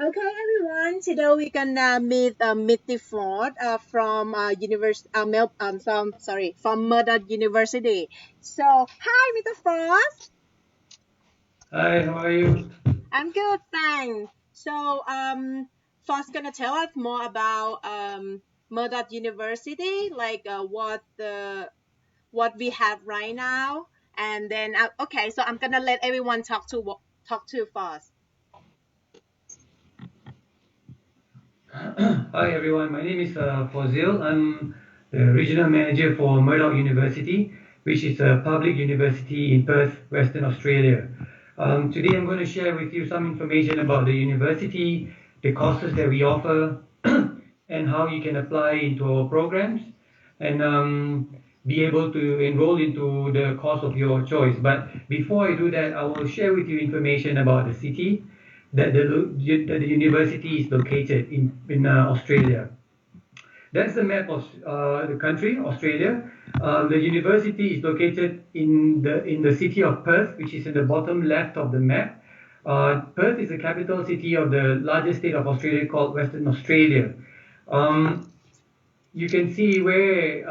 Okay, everyone. Today we're gonna meet Mitty Ford from from Murdoch University. So, hi, Mr. Ford. Hi, how are you? I'm good, thanks. So, Ford's gonna tell us more about Murdoch University, like what we have right now, and then okay. So I'm gonna let everyone talk to Ford. Hi everyone, my name is Fozil. I'm the Regional Manager for Murdoch University, which is a public university in Perth, Western Australia. Today I'm going to share with you some information about the university, the courses that we offer, and how you can apply into our programs and be able to enroll into the course of your choice. But before I do that, I will share with you information about the city that the university is located in Australia. That's the map of the country, Australia. The university is located in the city of Perth, which is in the bottom left of the map. Perth is the capital city of the largest state of Australia called Western Australia. You can see where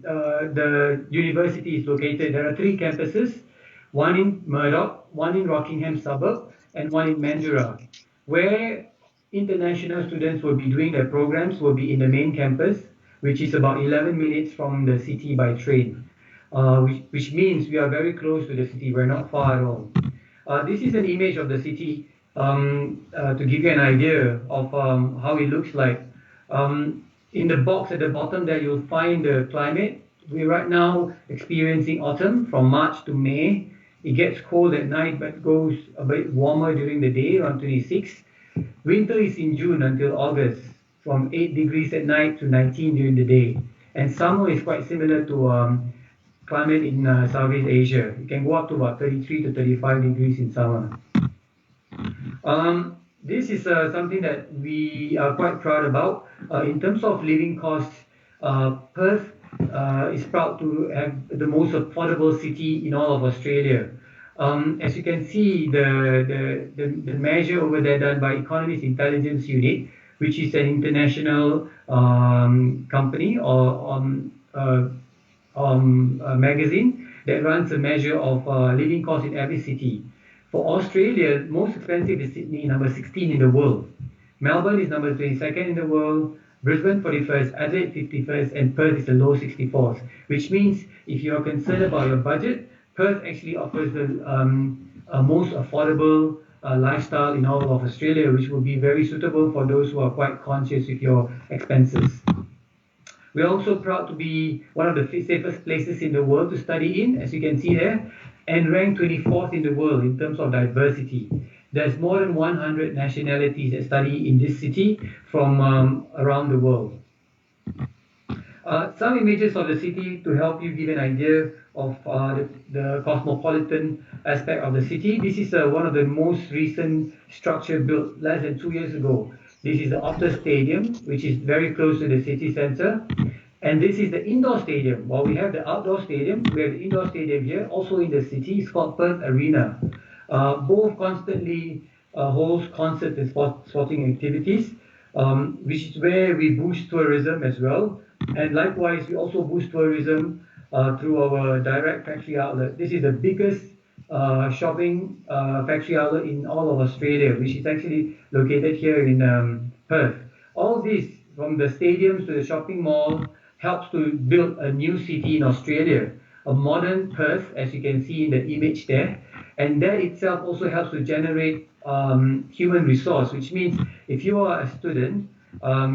the university is located. There are 3 campuses, one in Murdoch, one in Rockingham suburb, and one in Mandurah, where international students will be doing their programs will be in the main campus, which is about 11 minutes from the city by train, which means we are very close to the city. We're not far at all. This is an image of the city to give you an idea of how it looks like. In the box at the bottom there, you'll find the climate. We're right now experiencing autumn from March to May. It gets cold at night, but goes a bit warmer during the day, around 26. Winter is in June until August, from 8 degrees at night to 19 during the day. And summer is quite similar to climate in Southeast Asia. It can go up to about 33 to 35 degrees in summer. This is something that we are quite proud about. In terms of living costs, Perth is proud to have the most affordable city in all of Australia. As you can see, the measure over there done by Economist Intelligence Unit, which is an international company or magazine that runs a measure of living costs in every city. For Australia, most expensive is Sydney, number 16 in the world. Melbourne is number 22nd in the world. Brisbane 41st, Adelaide 51st, and Perth is the low 64th, which means if you are concerned about your budget, Perth actually offers the most affordable lifestyle in all of Australia, which will be very suitable for those who are quite conscious with your expenses. We're also proud to be one of the safest places in the world to study in, as you can see there, and ranked 24th in the world in terms of diversity. There's more than 100 nationalities that study in this city from around the world. Some images of the city to help you give an idea of the cosmopolitan aspect of the city. This is one of the most recent structure built less than 2 years ago. This is the Optus Stadium, which is very close to the city center. And this is the indoor stadium. While we have the outdoor stadium, we have the indoor stadium here, also in the city. It's called Perth Arena. Both constantly holds concerts and sporting activities, which is where we boost tourism as well. And likewise, we also boost tourism through our direct factory outlet. This is the biggest shopping factory outlet in all of Australia, which is actually located here in Perth. All this, from the stadiums to the shopping mall, helps to build a new city in Australia, a modern Perth, as you can see in the image there. And that itself also helps to generate human resource, which means if you are a student,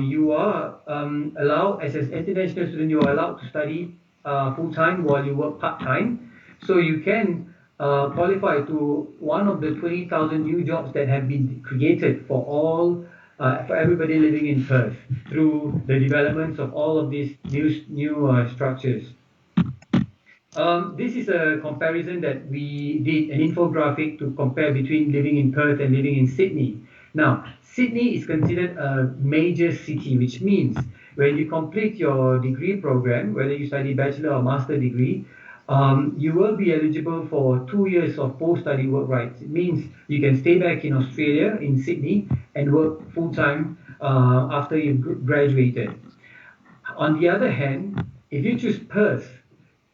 you are allowed, as an international student, you are allowed to study full-time while you work part-time. So you can qualify to one of the 20,000 new jobs that have been created for everybody living in Perth through the developments of all of these new structures. This is a comparison that we did, an infographic to compare between living in Perth and living in Sydney. Now, Sydney is considered a major city, which means when you complete your degree program, whether you study bachelor or master degree, you will be eligible for 2 years of post-study work rights. It means you can stay back in Australia, in Sydney, and work full-time after you've graduated. On the other hand, if you choose Perth,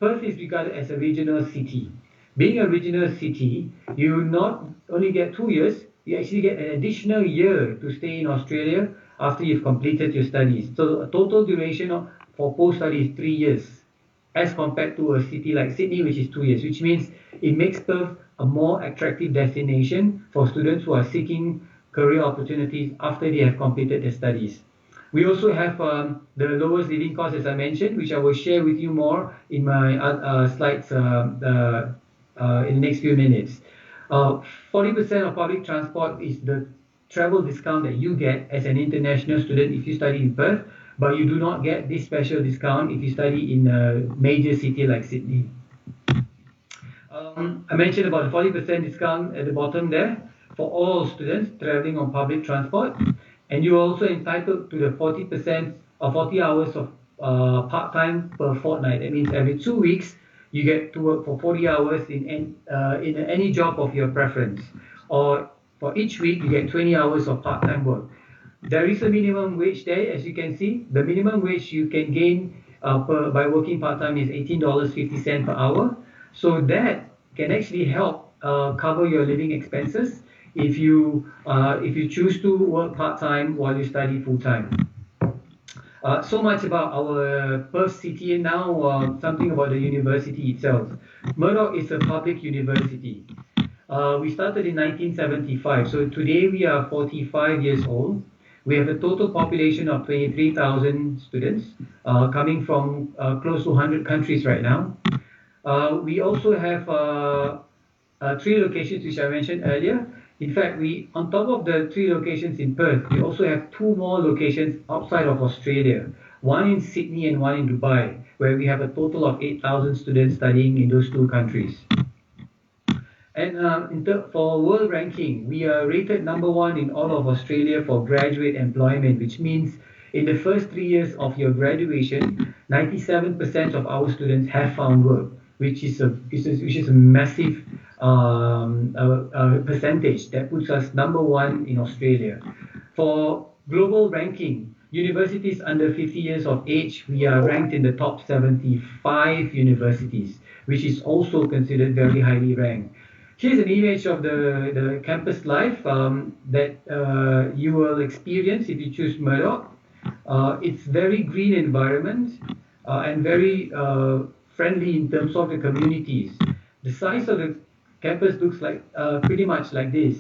Perth is regarded as a regional city. Being a regional city, you not only get 2 years, you actually get an additional year to stay in Australia after you've completed your studies. So a total duration for post-study is 3 years, as compared to a city like Sydney, which is 2 years, which means it makes Perth a more attractive destination for students who are seeking career opportunities after they have completed their studies. We also have the lowest living cost, as I mentioned, which I will share with you more in my slides in the next few minutes. 40% of public transport is the travel discount that you get as an international student if you study in Perth, but you do not get this special discount if you study in a major city like Sydney. I mentioned about the 40% discount at the bottom there for all students traveling on public transport, and you are also entitled to the 40% or 40 hours of part-time per fortnight. That means every 2 weeks you get to work for 40 hours in any job of your preference, or for each week you get 20 hours of part-time work. There is a minimum wage there, as you can see. The minimum wage you can gain by working part-time is $18.50 per hour. So that can actually help cover your living expenses if you choose to work part-time while you study full-time. So much about our Perth city, and now something about the university itself. Murdoch is a public university. We started in 1975, so today we are 45 years old. We have a total population of 23,000 students coming from close to 100 countries right now. We also have 3 locations which I mentioned earlier. In fact, on top of the 3 locations in Perth, we also have 2 more locations outside of Australia, one in Sydney and one in Dubai, where we have a total of 8,000 students studying in those 2 countries. And for world ranking, we are rated number 1 in all of Australia for graduate employment, which means in the first 3 years of your graduation, 97% of our students have found work, which is a massive percentage that puts us number 1 in Australia. For global ranking, universities under 50 years of age, we are ranked in the top 75 universities, which is also considered very highly ranked. Here's an image of the campus life that you will experience if you choose Murdoch. It's very green environment and very friendly in terms of the communities. The size of the campus looks like pretty much like this.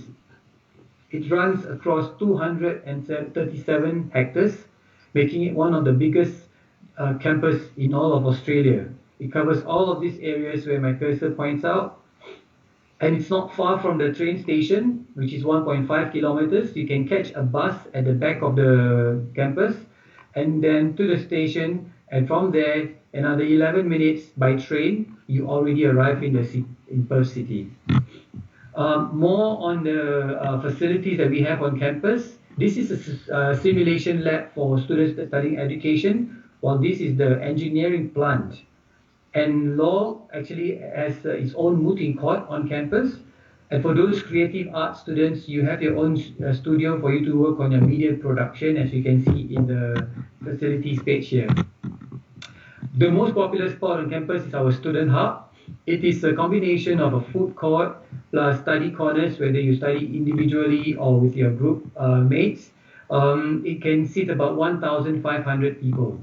It runs across 237 hectares, making it one of the biggest campus in all of Australia. It covers all of these areas where my cursor points out. And it's not far from the train station, which is 1.5 kilometers. You can catch a bus at the back of the campus and then to the station, and from there another 11 minutes by train, you already arrive in Perth City. More on the facilities that we have on campus. This is a simulation lab for students studying education, while this is the engineering plant. And law actually has its own mooting court on campus. And for those creative art students, you have your own studio for you to work on your media production, as you can see in the facilities page here. The most popular spot on campus is our student hub. It is a combination of a food court plus study corners, whether you study individually or with your group mates. It can seat about 1,500 people.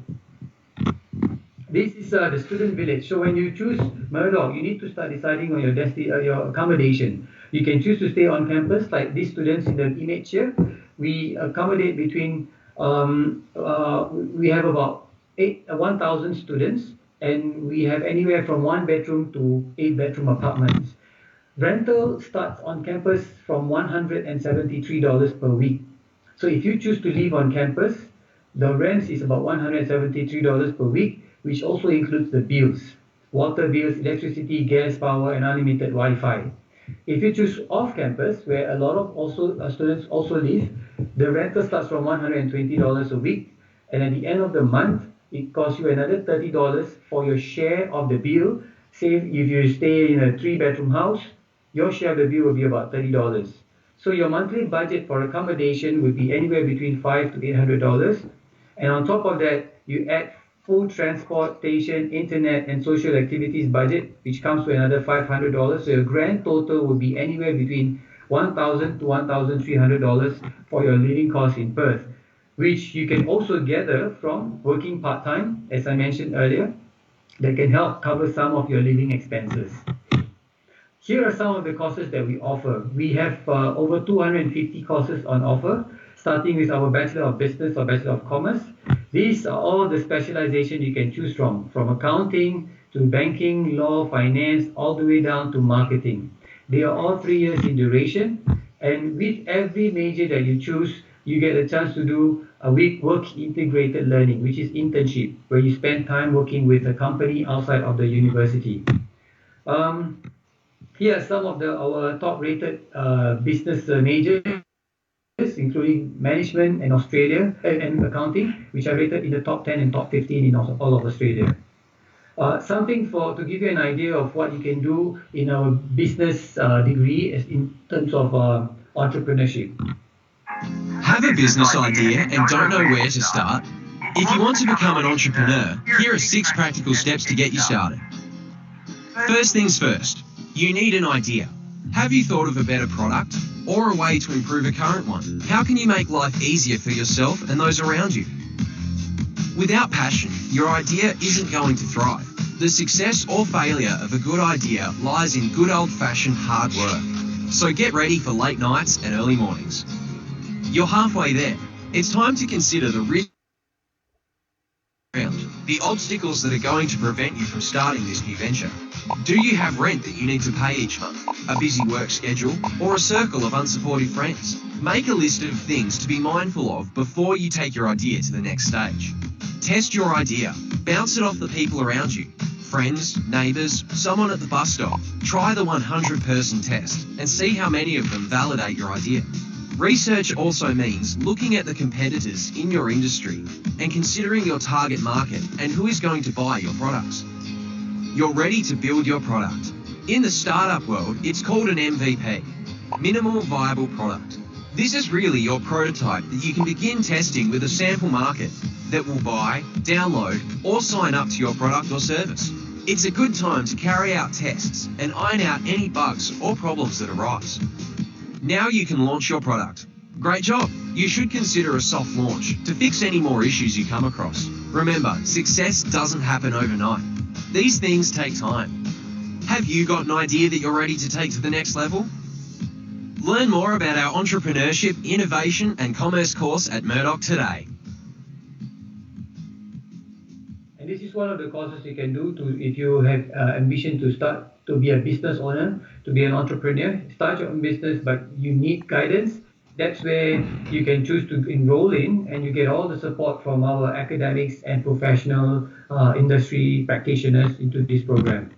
This is the student village. So when you choose Murdoch, you need to start deciding on your accommodation. You can choose to stay on campus, like these students in the image here. We accommodate between, we have about 1,000 students, and we have anywhere from 1 bedroom to 8 bedroom apartments. Rental starts on campus from $173 per week. So if you choose to live on campus, the rent is about $173 per week, which also includes the bills, water bills, electricity, gas, power, and unlimited Wi-Fi. If you choose off campus, where a lot of students also live, the rental starts from $120 a week, and at the end of the month, it costs you another $30 for your share of the bill Say if you stay in a 3-bedroom house, your share of the bill will be about $30. So your monthly budget for accommodation would be anywhere between $500 to $800. And on top of that, you add food, transportation, internet, and social activities budget, which comes to another $500. So your grand total would be anywhere between $1,000 to $1,300 for your living costs in Perth, which you can also gather from working part-time, as I mentioned earlier, that can help cover some of your living expenses. Here are some of the courses that we offer. We have over 250 courses on offer, starting with our Bachelor of Business or Bachelor of Commerce. These are all the specialization you can choose from accounting to banking, law, finance, all the way down to marketing. They are all 3 years in duration, and with every major that you choose, you get a chance to do a work integrated learning, which is internship, where you spend time working with a company outside of the university. Here are some of our top-rated business majors, including management in Australia and accounting, which are rated in the top 10 and top 15 in all of Australia. Something to give you an idea of what you can do in our business degree in terms of entrepreneurship. Have a business idea and don't know where to start? If you want to become an entrepreneur, here are 6 practical steps to get you started. First things first, you need an idea. Have you thought of a better product or a way to improve a current one? How can you make life easier for yourself and those around you? Without passion, your idea isn't going to thrive. The success or failure of a good idea lies in good old-fashioned hard work. So get ready for late nights and early mornings. You're halfway there. It's time to consider the risk, the obstacles that are going to prevent you from starting this new venture. Do you have rent that you need to pay each month, a busy work schedule, or a circle of unsupportive friends? Make a list of things to be mindful of before you take your idea to the next stage. Test your idea. Bounce it off the people around you. Friends, neighbours, someone at the bus stop. Try the 100-person test and see how many of them validate your idea. Research also means looking at the competitors in your industry and considering your target market and who is going to buy your products. You're ready to build your product. In the startup world, it's called an MVP, minimal viable product. This is really your prototype that you can begin testing with a sample market that will buy, download, or sign up to your product or service. It's a good time to carry out tests and iron out any bugs or problems that arise. Now you can launch your product. Great job! You should consider a soft launch to fix any more issues you come across. Remember, success doesn't happen overnight. These things take time. Have you got an idea that you're ready to take to the next level? Learn more about our Entrepreneurship, Innovation and Commerce course at Murdoch today. And this is one of the courses you can do if you have ambition to be a business owner, to be an entrepreneur. Start your own business, but you need guidance. That's where you can choose to enroll in, and you get all the support from our academics and professional industry practitioners into this program.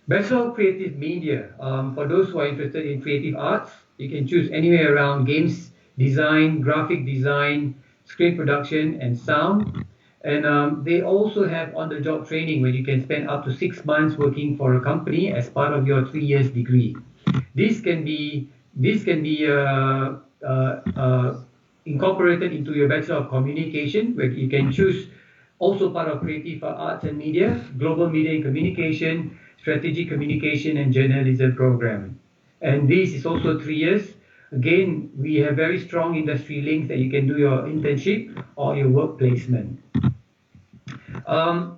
Bachelor of Creative Media. For those who are interested in creative arts, you can choose anywhere around games design, graphic design, screen production, and sound. And they also have on-the-job training where you can spend up to 6 months working for a company as part of your 3 years degree. This can be incorporated into your Bachelor of Communication, where you can choose also part of Creative Arts and Media, Global Media and Communication, Strategic Communication and Journalism program. And this is also 3 years. Again, we have very strong industry links that you can do your internship or your work placement.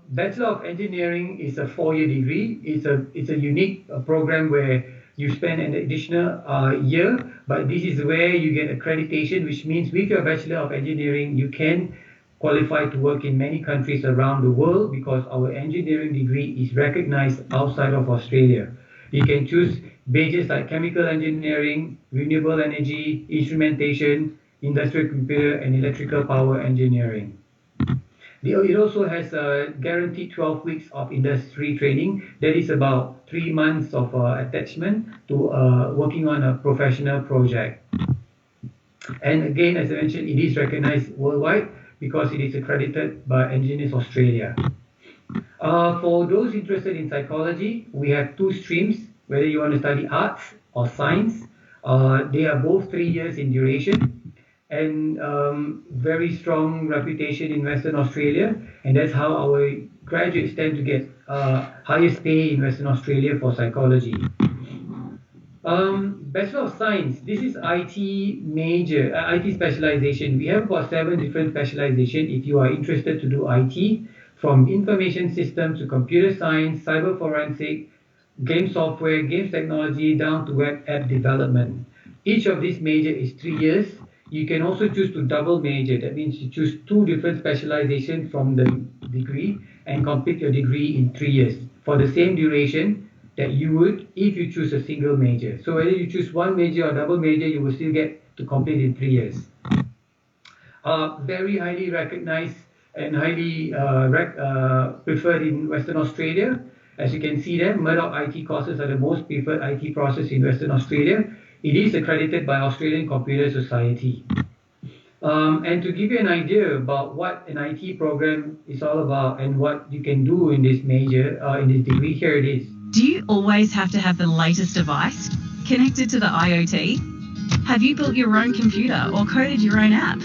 Bachelor of Engineering is a 4-year degree. It's a unique program where you spend an additional year, but this is where you get accreditation, which means with your Bachelor of Engineering, you can qualify to work in many countries around the world because our engineering degree is recognized outside of Australia. You can choose majors like chemical engineering, renewable energy, instrumentation, industrial computer, and electrical power engineering. It also has a guaranteed 12 weeks of industry training. That is about 3 months of attachment to working on a professional project. And again, as I mentioned, it is recognized worldwide because it is accredited by Engineers Australia. For those interested in psychology, we have two streams, whether you want to study arts or science. They are both 3 years in duration and very strong reputation in Western Australia, and that's how our graduates tend to get highest pay in Western Australia for psychology. Bachelor of Science, this is IT major, IT specialization. We have about 7 different specializations if you are interested to do IT, from information systems to computer science, cyber forensic, game software, games technology, down to web app development. Each of these major is 3 years. You can also choose to double major. That means you choose 2 different specializations from the degree and complete your degree in 3 years for the same duration that you would if you choose a single major. So whether you choose one major or double major, you will still get to complete in 3 years. Very highly recognized and highly preferred in Western Australia. As you can see there, Murdoch IT courses are the most preferred IT courses in Western Australia. It is accredited by Australian Computer Society. And to give you an idea about what an IT program is all about and what you can do in this major, in this degree, here it is. Do you always have to have the latest device connected to the IoT? Have you built your own computer or coded your own app?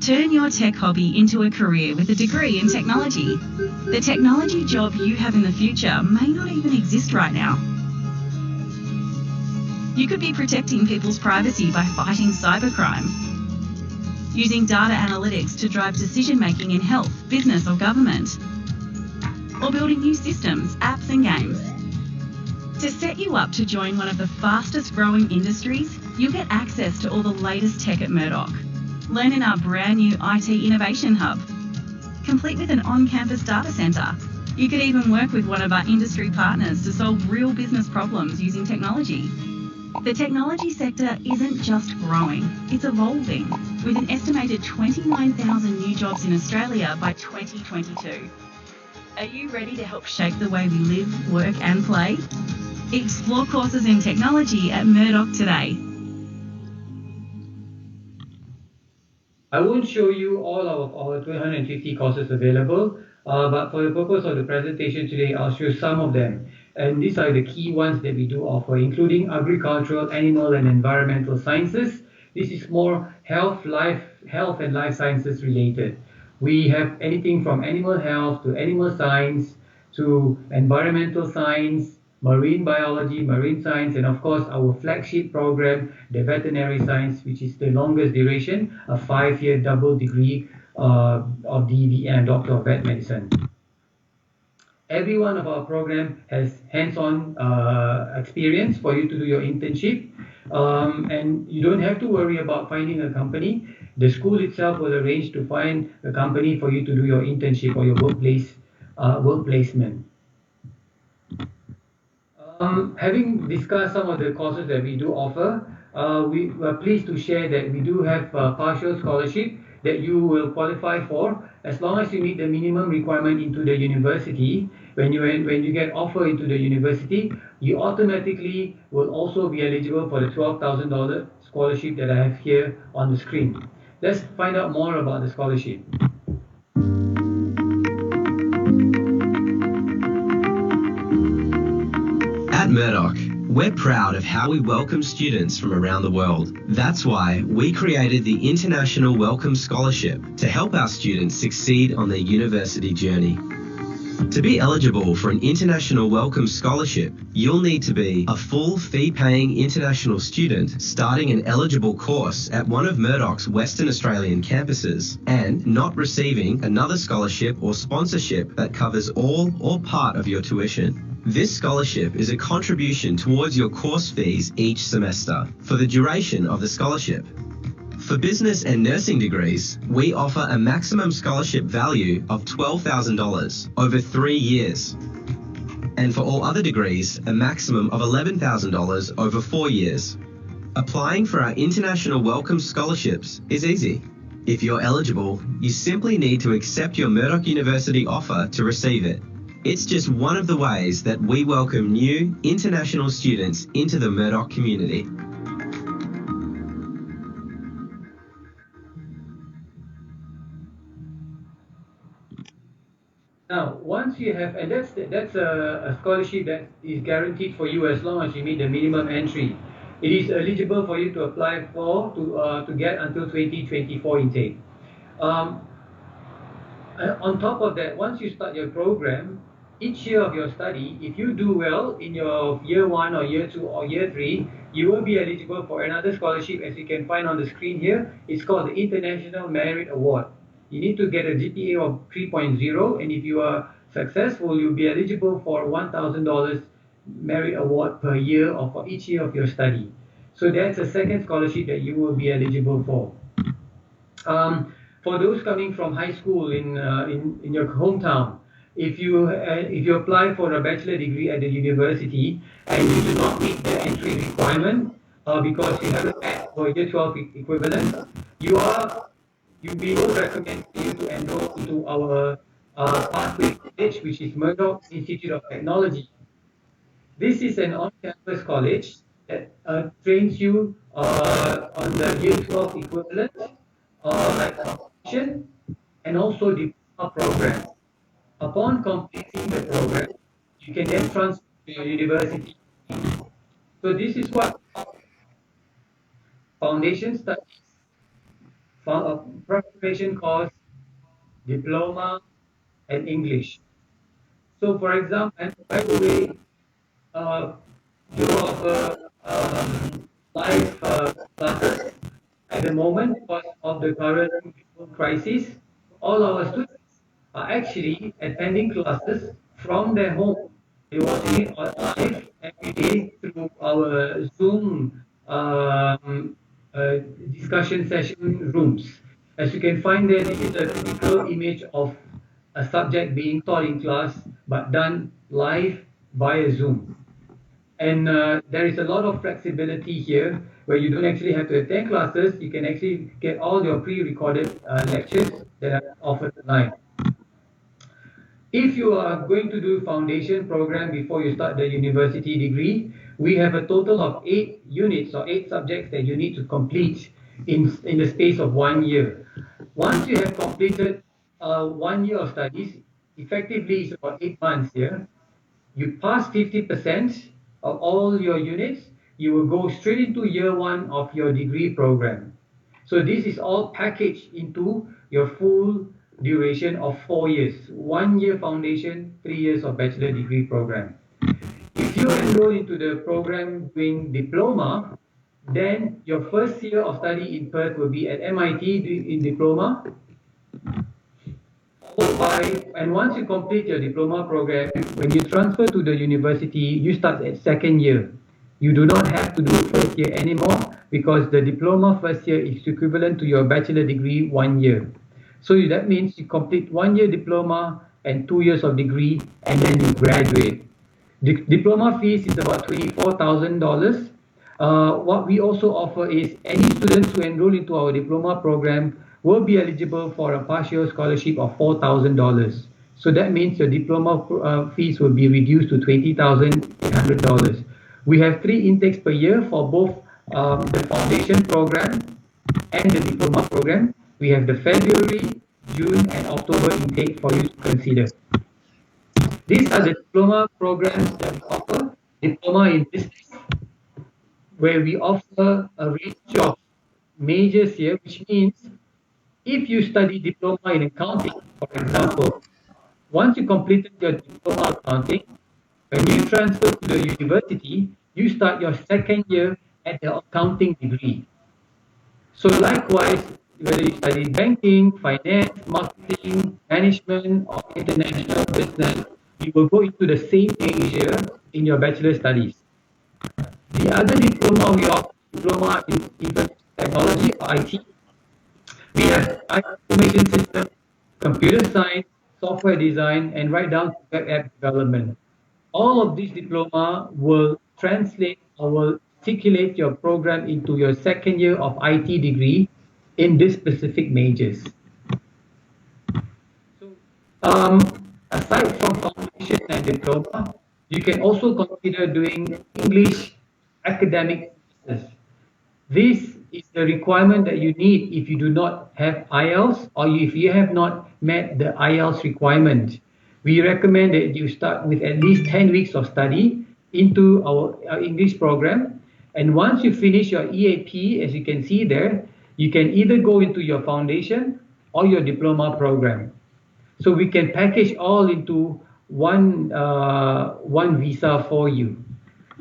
Turn your tech hobby into a career with a degree in technology. The technology job you have in the future may not even exist right now. You could be protecting people's privacy by fighting cybercrime, using data analytics to drive decision-making in health, business or government, or building new systems, apps and games. To set you up to join one of the fastest growing industries, you'll get access to all the latest tech at Murdoch. Learn in our brand new IT Innovation Hub, complete with an on-campus data centre. You could even work with one of our industry partners to solve real business problems using technology. The technology sector isn't just growing, it's evolving, with an estimated 29,000 new jobs in Australia by 2022. Are you ready to help shape the way we live, work and play? Explore courses in technology at Murdoch today. I won't show you all of our 250 courses available, but for the purpose of the presentation today, I'll show some of them. And these are the key ones that we do offer, including agricultural, animal and environmental sciences. This is more health and life sciences related. We have anything from animal health to animal science to environmental science, marine biology, marine science, and of course our flagship program, the veterinary science, which is the longest duration, a 5-year double degree of DVM, Doctor of Vet Medicine. Every one of our program has hands-on experience for you to do your internship, and you don't have to worry about finding a company. The school itself will arrange to find a company for you to do your internship or your work placement. Having discussed some of the courses that we do offer, we are pleased to share that we do have partial scholarship that you will qualify for as long as you meet the minimum requirement into the university. When you get offered into the university, you automatically will also be eligible for the $12,000 scholarship that I have here on the screen. Let's find out more about the scholarship. At Murdoch, we're proud of how we welcome students from around the world. That's why we created the International Welcome Scholarship to help our students succeed on their university journey. To be eligible for an International Welcome Scholarship, you'll need to be a full fee-paying international student starting an eligible course at one of Murdoch's Western Australian campuses and not receiving another scholarship or sponsorship that covers all or part of your tuition. This scholarship is a contribution towards your course fees each semester for the duration of the scholarship. For business and nursing degrees, we offer a maximum scholarship value of $12,000 over 3 years. And for all other degrees, a maximum of $11,000 over 4 years. Applying for our International Welcome Scholarships is easy. If you're eligible, you simply need to accept your Murdoch University offer to receive it. It's just one of the ways that we welcome new international students into the Murdoch community. Now, once you have, and that's a scholarship that is guaranteed for you as long as you meet the minimum entry. It is eligible for you to apply for to get until 2024 intake. On top of that, once you start your program, each year of your study, if you do well in your year 1 or year 2 or year 3, you will be eligible for another scholarship, as you can find on the screen here. It's called the International Merit Award. You need to get a GPA of 3.0, and if you are successful, you'll be eligible for $1,000 merit award per year or for each year of your study. So that's a second scholarship that you will be eligible for. For those coming from high school in your hometown, if you apply for a bachelor degree at the university and you do not meet the entry requirement because you haven't met for year 12 equivalent, we will recommend you to enroll into our pathway college, which is Murdoch Institute of Technology. This is an on-campus college that trains you on the year 12 equivalent, like foundation, and also diploma program. Upon completing the program, you can then transfer to your university. So this is what foundation studies, preparation course, diploma, and English. So for example, and by the way, you offer live classes at the moment because of the current crisis. All our students are actually attending classes from their home. They're watching it live every day through our Zoom discussion session rooms. As you can find there, this is a typical image of a subject being taught in class but done live via Zoom. And there is a lot of flexibility here where you don't actually have to attend classes. You can actually get all your pre-recorded lectures that are offered live. If you are going to do foundation program before you start the university degree, we have a total of 8 units or 8 subjects that you need to complete in the space of 1 year. Once you have completed 1 year of studies, effectively it's about 8 months here, you pass 50% of all your units, you will go straight into year 1 of your degree program. So this is all packaged into your full duration of 4 years. 1 year foundation, 3 years of bachelor degree program. If you enroll into the program doing diploma, then your first year of study in Perth will be at MIT in diploma. And once you complete your diploma program, when you transfer to the university, you start at second year. You do not have to do first year anymore because the diploma first year is equivalent to your bachelor degree 1 year. So that means you complete 1 year diploma and 2 years of degree, and then you graduate. The diploma fees is about $24,000. What we also offer is any students who enroll into our diploma program will be eligible for a partial scholarship of $4,000. So that means your diploma fees will be reduced to $20,800. We have 3 intakes per year for both the foundation program and the diploma program. We have the February, June, and October intake for you to consider. These are the diploma programs that we offer. Diploma in business, where we offer a range of majors here, which means if you study diploma in accounting, for example, once you completed your diploma accounting, when you transfer to the university, you start your second year at the accounting degree. So likewise, whether you study banking, finance, marketing, management, or international business, you will go into the same major in your bachelor studies. The other diploma we offer, diploma in information technology or IT. We have information system, computer science, software design, and right down to web app development. All of these diploma will translate or will articulate your program into your second year of IT degree in these specific majors. So, aside from foundation and diploma, you can also consider doing English academic courses. This is the requirement that you need if you do not have IELTS or if you have not met the IELTS requirement. we recommend that you start with at least 10 weeks of study into our English program. And once you finish your EAP, as you can see there, you can either go into your foundation or your diploma program. So we can package all into one visa for you.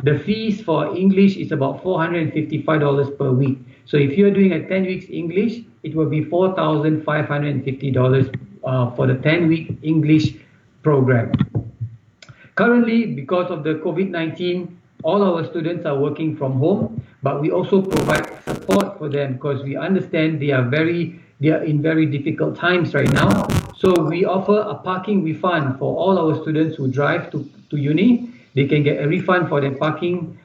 The fees for English is about $455 per week. So if you're doing a 10 weeks English, it will be $4,550 for the 10-week English program. Currently, because of the COVID-19, all our students are working from home, but we also provide support for them because we understand they are in very difficult times right now. So we offer a parking refund for all our students who drive to uni. They can get a refund for their parking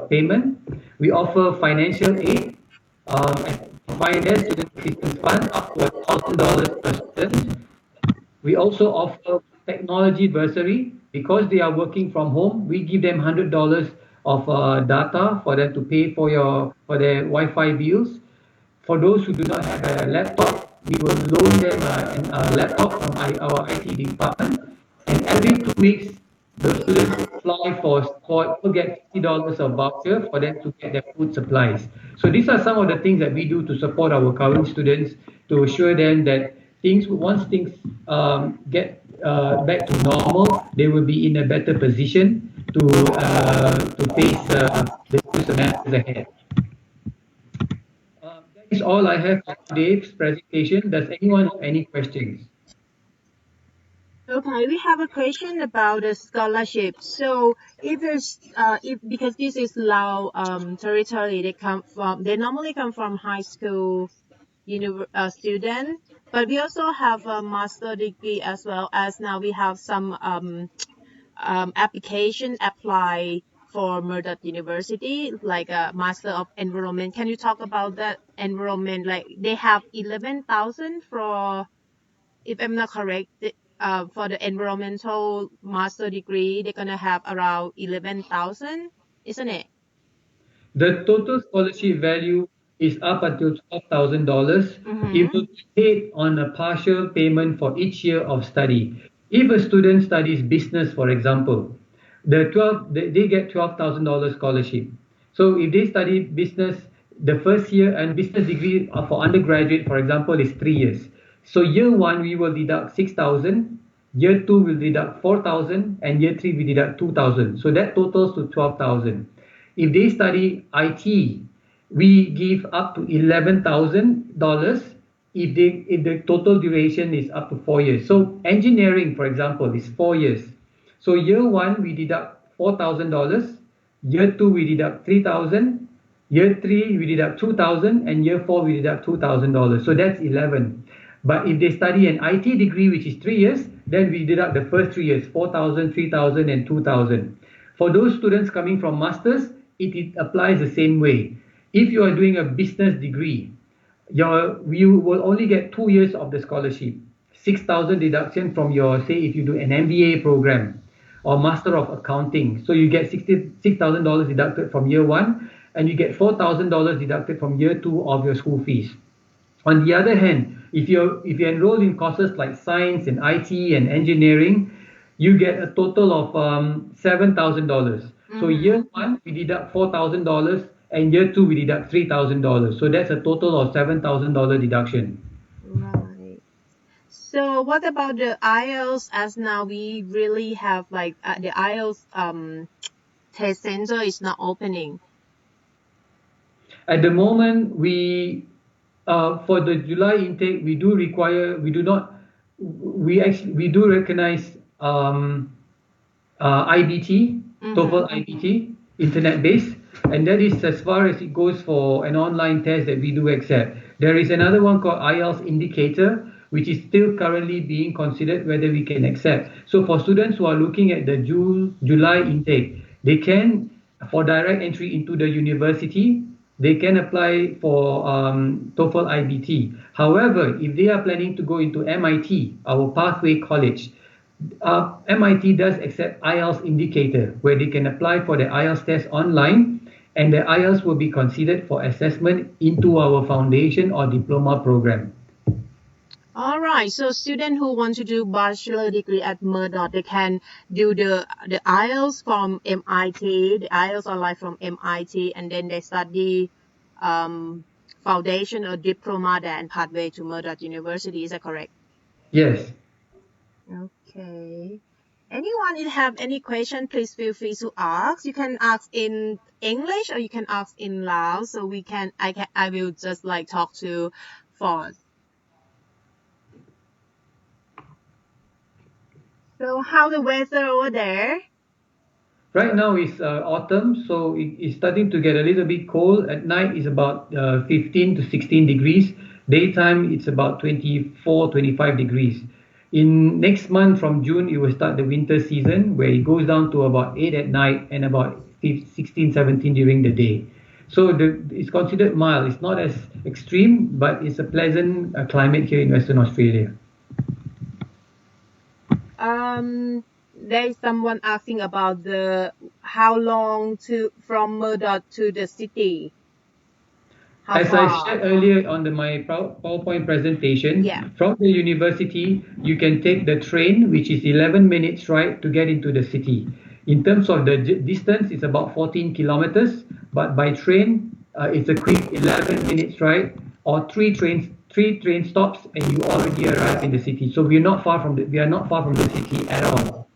payment. We offer financial aid and provide their student assistance fund up to $1,000 per student. We also offer technology bursary. Because they are working from home, we give them $100 of data for them to pay for their Wi-Fi bills. For those who do not have a laptop, we will loan them a laptop from our IT department. And every 2 weeks, the students apply for support will get $50 of voucher for them to get their food supplies. So these are some of the things that we do to support our current students to assure them that once things get back to normal, they will be in a better position to face the 2 semesters ahead. That is all I have for today's presentation. Does anyone have any questions? Okay, we have a question about the scholarship. So because this is Lao territory, they normally come from high school student, but we also have a master degree as well as now we have some application apply for Murdoch University, like a Master of Environment. Can you talk about that environment? Like they have 11,000 for, if I'm not correct, for the environmental master degree, they're gonna have around 11,000, isn't it? The total scholarship value is up until $12,000. It will be paid on a partial payment for each year of study. If a student studies business, for example, they get $12,000 scholarship. So if they study business, the first year and business degree for undergraduate, for example, is 3 years. So year 1 we will deduct $6,000, year 2 will deduct $4,000, and year 3 we deduct $2,000. So that totals to $12,000. If they study IT, we give up to $11,000 if the total duration is up to 4 years. So engineering, for example, is 4 years. So year 1 we deduct $4,000, year 2 we deduct $3,000, year 3 we deduct $2,000, and year 4 we deduct $2,000. So that's 11. But if they study an IT degree, which is 3 years, then we deduct the first 3 years, $4,000, $3,000, and $2,000. For those students coming from masters, it applies the same way. If you are doing a business degree, you will only get 2 years of the scholarship. 6,000 deduction from your, say, if you do an MBA program or Master of Accounting. So you get $6,000 deducted from year 1, and you get $4,000 deducted from year 2 of your school fees. On the other hand, if you enroll in courses like science and IT and engineering, you get a total of $7,000. So year 1 we deduct $4,000, and year 2 we deduct $3,000. So that's a total of $7,000 deduction. Right. So what about the IELTS? As now we really have like the IELTS test center is not opening. At the moment, for the July intake, we do recognize IBT, TOEFL IBT, internet-based, and that is as far as it goes for an online test that we do accept. There is another one called IELTS Indicator, which is still currently being considered whether we can accept. So for students who are looking at the July intake, they can, for direct entry into the university, they can apply for TOEFL IBT. However, if they are planning to go into MIT, our pathway college, MIT does accept IELTS Indicator, where they can apply for the IELTS test online, and the IELTS will be considered for assessment into our foundation or diploma program. All right. So students who want to do bachelor degree at Murdoch, they can do the IELTS from MIT, the IELTS online from MIT, and then they study foundation or diploma there and pathway to Murdoch University. Is that correct? Yes. Okay. Anyone if have any question, please feel free to ask. You can ask in English or you can ask in Lao. So I will just like talk to Ford. So how the weather over there? Right now it's autumn, so it's starting to get a little bit cold. At night it's about 15 to 16 degrees. Daytime it's about 24, 25 degrees. In next month from June, it will start the winter season where it goes down to about 8 at night and about 16, 17 during the day. So it's considered mild. It's not as extreme, but it's a pleasant climate here in Western Australia. There is someone asking about how long from Murdoch to the city. As I shared earlier on my PowerPoint presentation, from the university, you can take the train, which is 11 minutes ride to get into the city. In terms of the distance, it's about 14 kilometers, but by train, it's a quick 11 minutes ride or three train stops, and you already arrive in the city. So we are not far from the city at all.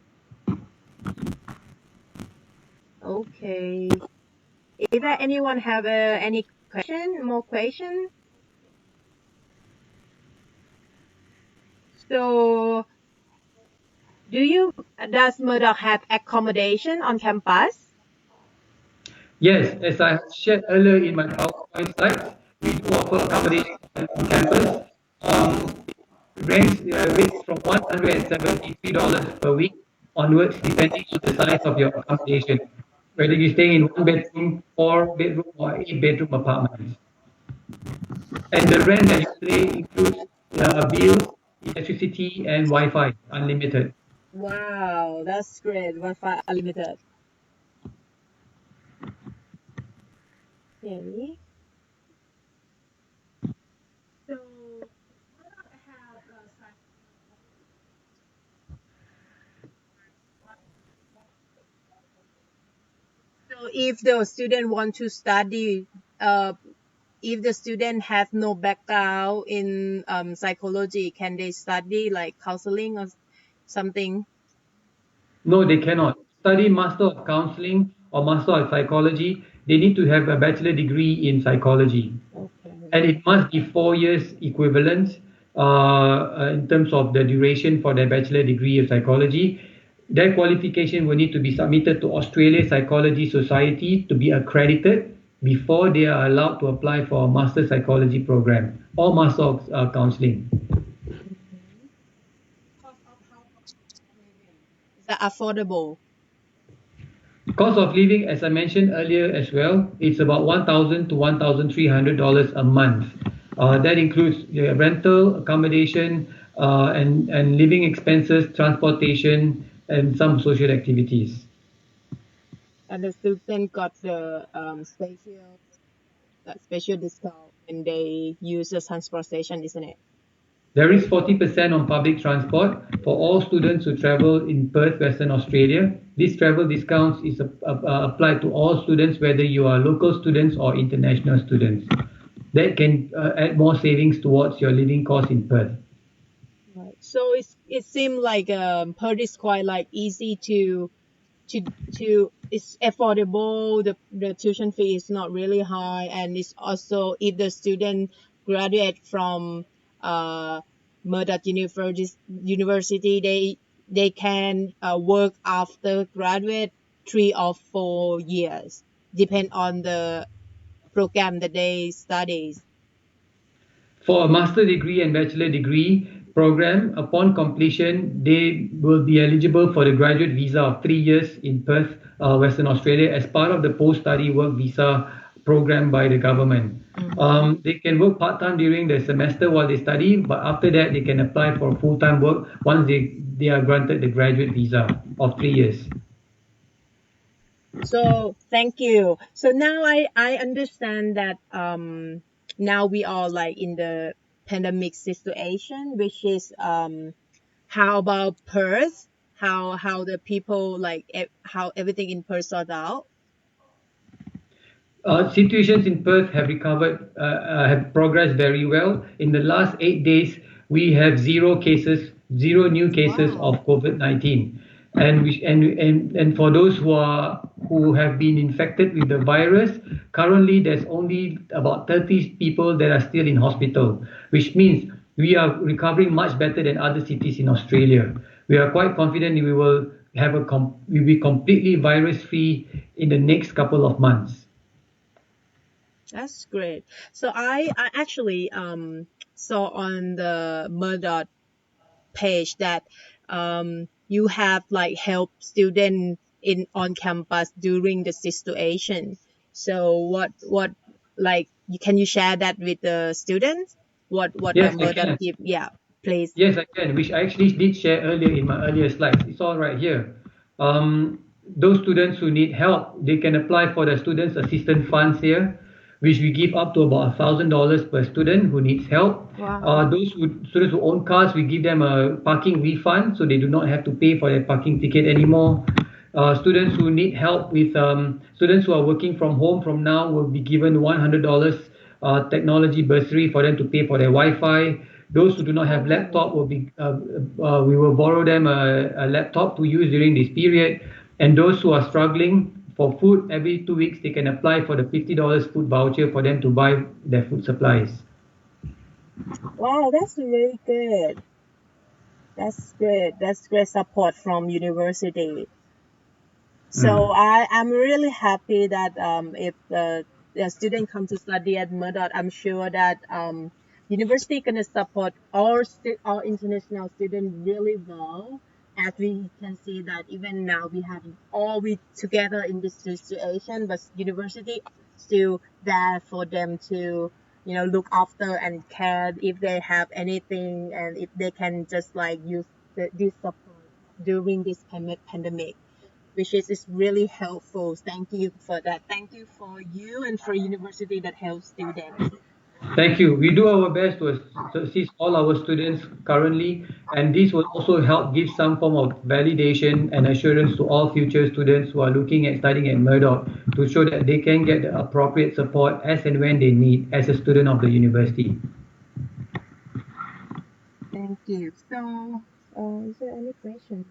Okay. Is there anyone have any more question? So, does Murdoch have accommodation on campus? Yes, as I shared earlier in my PowerPoint slides, we do offer accommodation on campus. Rates from $173 per week onwards, depending on the size of your accommodation, whether you stay in 1-bedroom, 4-bedroom, or 8-bedroom apartments. And the rent that you pay includes bills, electricity, and Wi-Fi, unlimited. Wow, that's great. Wi-Fi unlimited. Okay. So if the student want to study, if the student has no background in psychology, can they study like counseling or something? No, they cannot. Study Master of Counseling or Master of Psychology, they need to have a bachelor degree in psychology. Okay. And it must be 4 years equivalent in terms of the duration for their bachelor degree of psychology. Their qualification will need to be submitted to Australia Psychology Society to be accredited before they are allowed to apply for a Master Psychology program or Master of Counseling. Is that affordable? Cost of living, as I mentioned earlier as well, it's about $1,000 to $1,300 a month. That includes rental, accommodation, and living expenses, transportation, and some social activities. And the student got the special discount when they use the transportation, isn't it? There is 40% on public transport for all students who travel in Perth, Western Australia. This travel discounts is applied to all students, whether you are local students or international students. That can add more savings towards your living costs in Perth. Right. So it seems like Perth is quite like easy to it's affordable. The tuition fee is not really high, and it's also if the student graduate from Murdoch University, they can work after graduate 3 or 4 years, depend on the program that they study. For a master degree and bachelor degree program, upon completion, they will be eligible for the graduate visa of 3 years in Perth, Western Australia, as part of the post-study work visa program by the government. Mm-hmm. They can work part-time during the semester while they study, but after that, they can apply for full-time work once they are granted the graduate visa of 3 years. So, thank you. So now I understand that now we are like in the pandemic situation, which is how about Perth? How the people like how everything in Perth sort out? Situations in Perth have recovered, have progressed very well. In the last 8 days, we have 0 new cases of COVID-19. And for those who have been infected with the virus, currently there's only about 30 people that are still in hospital, which means we are recovering much better than other cities in Australia. We are quite confident we will be completely virus-free in the next couple of months. That's great. So I actually saw on the Murdoch page that you have like help students on campus during the situation. So what like can you share that with the students? What Yes, the Murdoch give? Yeah, please. Yes, I can, which I actually did share earlier in my earlier slides. It's all right here. Those students who need help, they can apply for the Students Assistance Funds here, which we give up to about $1,000 per student who needs help. Wow. Students who own cars, we give them a parking refund, so they do not have to pay for their parking ticket anymore. Students who need help with students who are working from home from now will be given $100 technology bursary for them to pay for their Wi-Fi. Those who do not have laptop will be we will borrow them a laptop to use during this period. And those who are struggling for food, every 2 weeks they can apply for the $50 food voucher for them to buy their food supplies. Wow, that's really good. That's great. That's great support from university. So I'm really happy that if the student come to study at Murdoch, I'm sure that university gonna support all international students really well. As we can see that even now we have all we together in this situation, but university still there for them to look after and care if they have anything and if they can just like use this support during this pandemic, which is really helpful. Thank you for that. Thank you for you and for university that helps students. Thank you. We do our best to assist all our students currently, and this will also help give some form of validation and assurance to all future students who are looking at studying at Murdoch to show that they can get the appropriate support as and when they need as a student of the university. Thank you. So, is there any questions?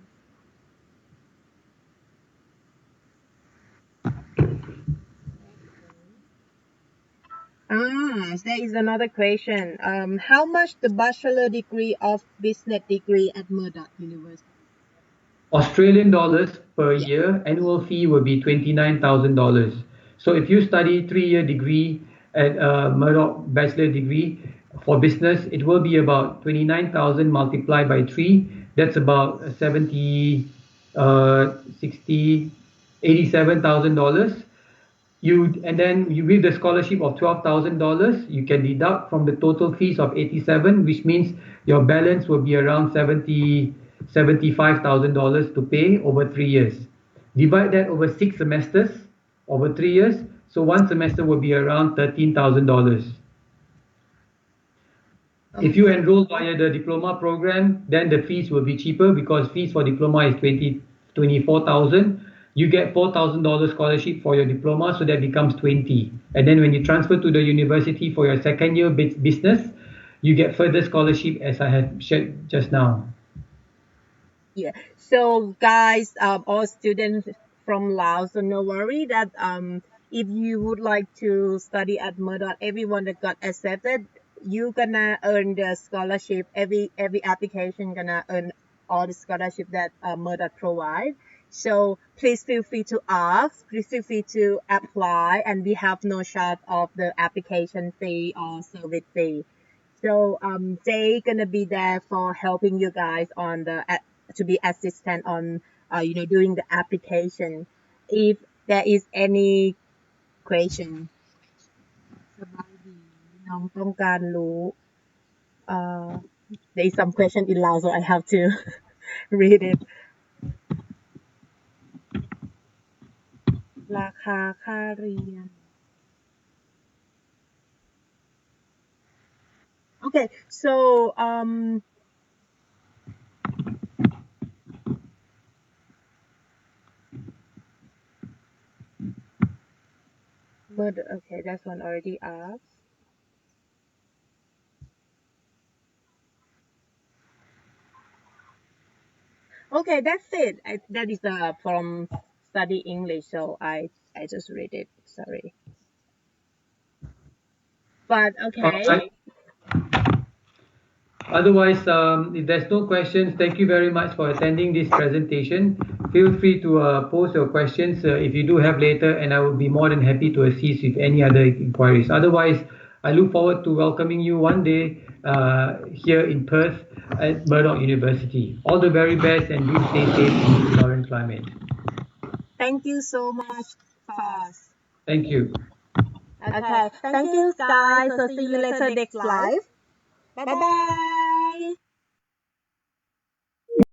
There is another question. How much the bachelor degree of business degree at Murdoch University? Australian dollars per year, annual fee will be $29,000. So if you study 3-year degree at Murdoch bachelor degree for business, it will be about 29,000 multiplied by 3. That's about $87,000. And then you with the scholarship of $12,000, you can deduct from the total fees of $87,000, which means your balance will be around $75,000 to pay over 3 years. Divide that over 6 semesters over 3 years, so one semester will be around $13,000. If you enroll via the diploma program, then the fees will be cheaper because fees for diploma is $24,000. You get $4,000 scholarship for your diploma, so that becomes $20,000. And then when you transfer to the university for your second year business, you get further scholarship as I have shared just now. Yeah. So guys, all students from Laos, so no worry that if you would like to study at Murdoch, everyone that got accepted, you gonna earn the scholarship. Every application gonna earn all the scholarship that Murdoch provide. So please feel free to ask, please feel free to apply, and we have no charge of the application fee or service fee. So they gonna be there for helping you guys on to be assistant on doing the application. If there is any question, สบายดีน้องต้องการรู้ there is some question in Lao, so I have to read it. ราคาค่าเรียน Okay, Okay, so but okay, that's one already asked. Okay, that's it. That is from study English, so I just read it. Sorry. But okay. Alright. Otherwise, if there's no questions, thank you very much for attending this presentation. Feel free to post your questions if you do have later, and I will be more than happy to assist with any other inquiries. Otherwise, I look forward to welcoming you one day here in Perth at Murdoch University. All the very best, and do stay safe in this current climate. Thank you so much, Faz. Thank you. Okay, thank you guys. So see you later next live. Bye bye.